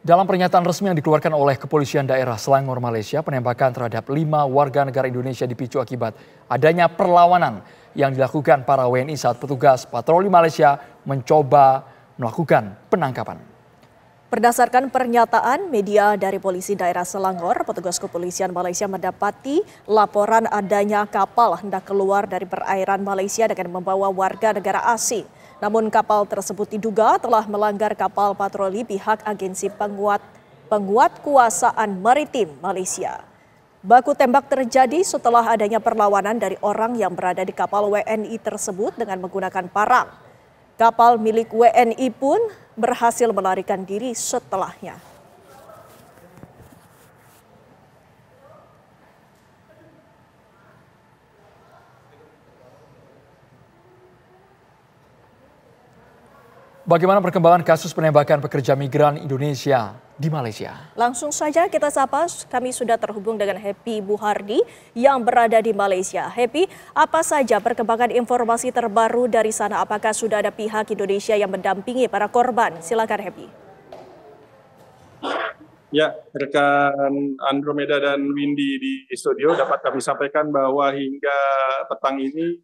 Dalam pernyataan resmi yang dikeluarkan oleh Kepolisian Daerah Selangor, Malaysia, penembakan terhadap 5 warga negara Indonesia dipicu akibat adanya perlawanan yang dilakukan para WNI saat petugas patroli Malaysia mencoba melakukan penangkapan. Berdasarkan pernyataan media dari Polisi Daerah Selangor, petugas kepolisian Malaysia mendapati laporan adanya kapal hendak keluar dari perairan Malaysia dengan membawa warga negara asing. Namun kapal tersebut diduga telah melanggar kapal patroli pihak Agensi Penguatkuasaan Maritim Malaysia. Baku tembak terjadi setelah adanya perlawanan dari orang yang berada di kapal WNI tersebut dengan menggunakan parang. Kapal milik WNI pun berhasil melarikan diri setelahnya. Bagaimana perkembangan kasus penembakan pekerja migran Indonesia di Malaysia? Langsung saja kita sapa, kami sudah terhubung dengan Happy Buhardi yang berada di Malaysia. Happy, apa saja perkembangan informasi terbaru dari sana? Apakah sudah ada pihak Indonesia yang mendampingi para korban? Silakan Happy. Ya, rekan Andromeda dan Windy di studio dapat kami sampaikan bahwa hingga petang ini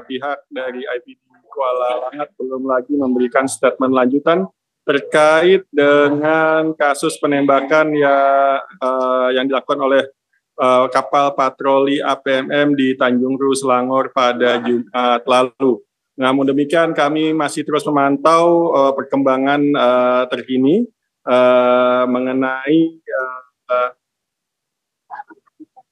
pihak dari IPD Kuala Langat belum lagi memberikan statement lanjutan terkait dengan kasus penembakan yang dilakukan oleh kapal patroli APMM di Tanjung Ru, Selangor pada Jumat lalu. Namun demikian kami masih terus memantau perkembangan terkini mengenai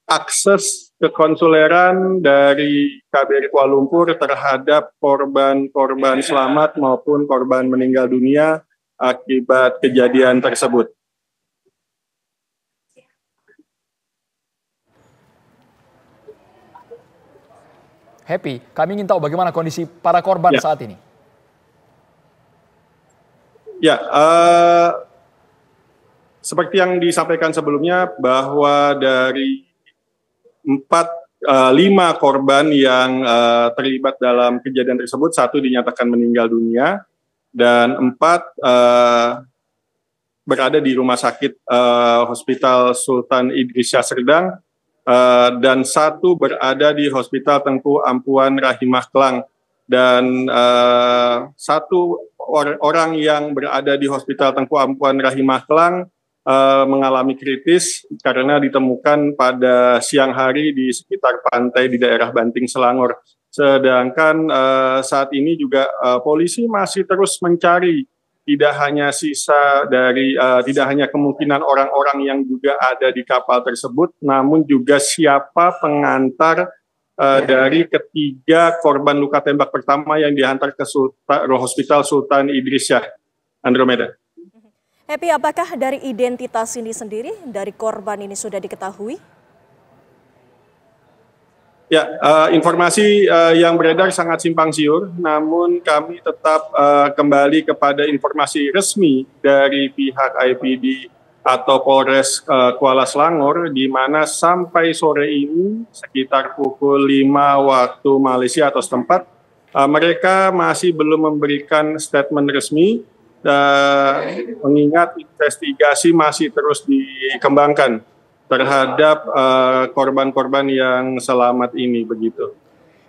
akses kekonsuleran dari KBRI Kuala Lumpur terhadap korban selamat maupun korban meninggal dunia akibat kejadian tersebut. Happy, kami ingin tahu bagaimana kondisi para korban saat ini. Ya, seperti yang disampaikan sebelumnya bahwa dari 5 korban yang terlibat dalam kejadian tersebut, 1 dinyatakan meninggal dunia dan 4 berada di rumah sakit Hospital Sultan Idris Shah Serdang dan 1 berada di Hospital Tengku Ampuan Rahimah Klang dan 1 orang yang berada di Hospital Tengku Ampuan Rahimah Klang mengalami kritis karena ditemukan pada siang hari di sekitar pantai di daerah Banting, Selangor. Sedangkan saat ini juga polisi masih terus mencari tidak hanya kemungkinan orang-orang yang juga ada di kapal tersebut, namun juga siapa pengantar dari ketiga korban luka tembak pertama yang diantar ke Hospital Sultan Idris Shah. Andromeda. Happy, apakah dari identitas ini sendiri, dari korban ini sudah diketahui? Ya, informasi yang beredar sangat simpang siur, namun kami tetap kembali kepada informasi resmi dari pihak IPD atau Polres Kuala Selangor, di mana sampai sore ini sekitar pukul 5 waktu Malaysia atau setempat, mereka masih belum memberikan statement resmi. Mengingat investigasi masih terus dikembangkan terhadap korban-korban yang selamat ini, begitu.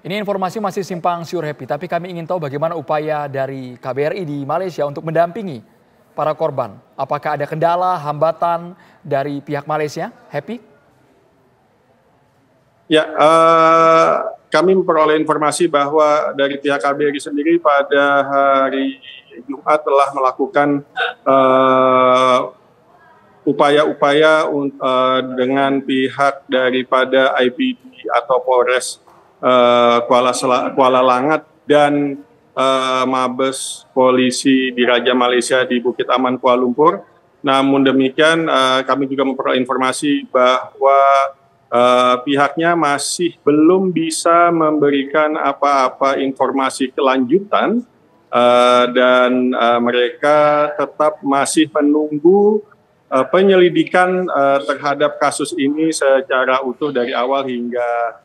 Ini informasi masih simpang siur, Happy, tapi kami ingin tahu bagaimana upaya dari KBRI di Malaysia untuk mendampingi para korban. Apakah ada kendala, hambatan dari pihak Malaysia, Happy? Ya, kami memperoleh informasi bahwa dari pihak KBRI sendiri pada hari Jumat telah melakukan upaya-upaya dengan pihak daripada IPD atau Polres Kuala Langat dan Mabes Polisi Diraja Malaysia di Bukit Aman, Kuala Lumpur. Namun demikian kami juga memperoleh informasi bahwa pihaknya masih belum bisa memberikan apa-apa informasi kelanjutan dan mereka tetap masih menunggu penyelidikan terhadap kasus ini secara utuh dari awal hingga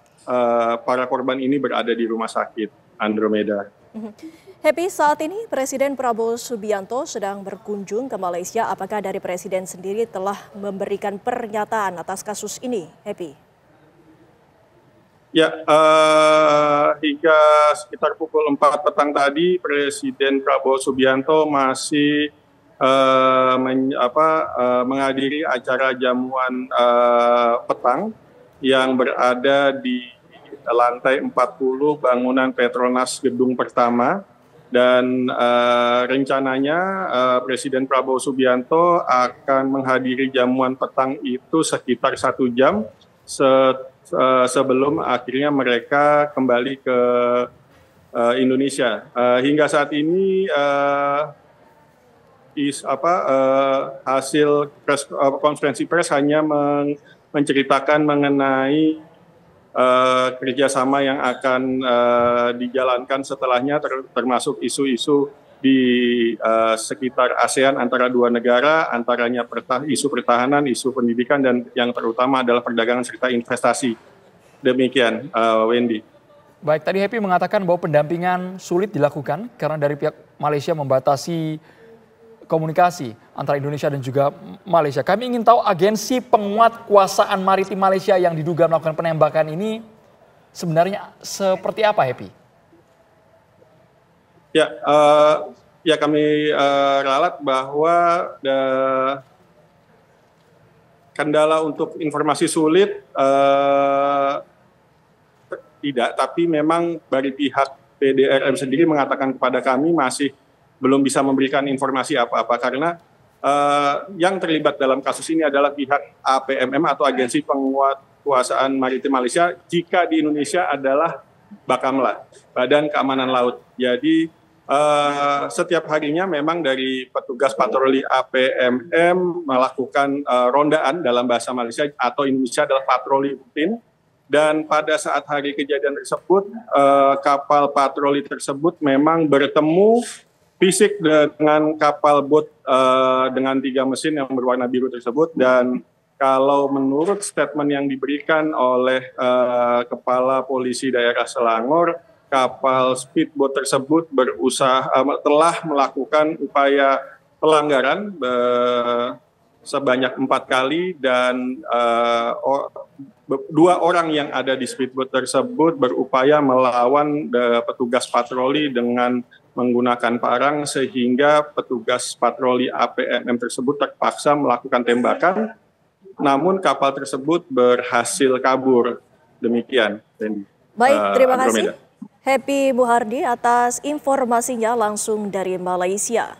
para korban ini berada di rumah sakit. Andromeda. Happy, saat ini Presiden Prabowo Subianto sedang berkunjung ke Malaysia. Apakah dari Presiden sendiri telah memberikan pernyataan atas kasus ini, Happy? Ya, hingga sekitar pukul 4 petang tadi, Presiden Prabowo Subianto masih menghadiri acara jamuan petang yang berada di lantai 40 bangunan Petronas Gedung Pertama. Dan rencananya Presiden Prabowo Subianto akan menghadiri jamuan petang itu sekitar 1 jam sebelum akhirnya mereka kembali ke Indonesia. Hingga saat ini hasil konferensi pers hanya menceritakan mengenai kerjasama yang akan dijalankan setelahnya, termasuk isu-isu di sekitar ASEAN antara dua negara, antaranya isu pertahanan, isu pendidikan, dan yang terutama adalah perdagangan serta investasi. Demikian, Wendy. Baik, tadi Happy mengatakan bahwa pendampingan sulit dilakukan karena dari pihak Malaysia membatasi komunikasi antara Indonesia dan juga Malaysia. Kami ingin tahu agensi penguat kuasaan maritim Malaysia yang diduga melakukan penembakan ini sebenarnya seperti apa, Happy? Ya, kami ralat bahwa kendala untuk informasi sulit tidak, tapi memang dari pihak PDRM sendiri mengatakan kepada kami masih belum bisa memberikan informasi apa-apa karena yang terlibat dalam kasus ini adalah pihak APMM atau Agensi Penguat Kuasaan Maritim Malaysia, jika di Indonesia adalah Bakamla, Badan Keamanan Laut. Jadi setiap harinya memang dari petugas patroli APMM melakukan rondaan dalam bahasa Malaysia atau Indonesia adalah patroli rutin. Dan pada saat hari kejadian tersebut, kapal patroli tersebut memang bertemu fisik dengan kapal bot dengan 3 mesin yang berwarna biru tersebut. Dan kalau menurut statement yang diberikan oleh Kepala Polisi Daerah Selangor, kapal speedboat tersebut telah melakukan upaya pelanggaran sebanyak 4 kali dan 2 orang yang ada di speedboat tersebut berupaya melawan petugas patroli dengan menggunakan parang, sehingga petugas patroli APMM tersebut terpaksa melakukan tembakan, namun kapal tersebut berhasil kabur. Demikian, Randy. Baik, terima kasih Happy Muhardi atas informasinya langsung dari Malaysia.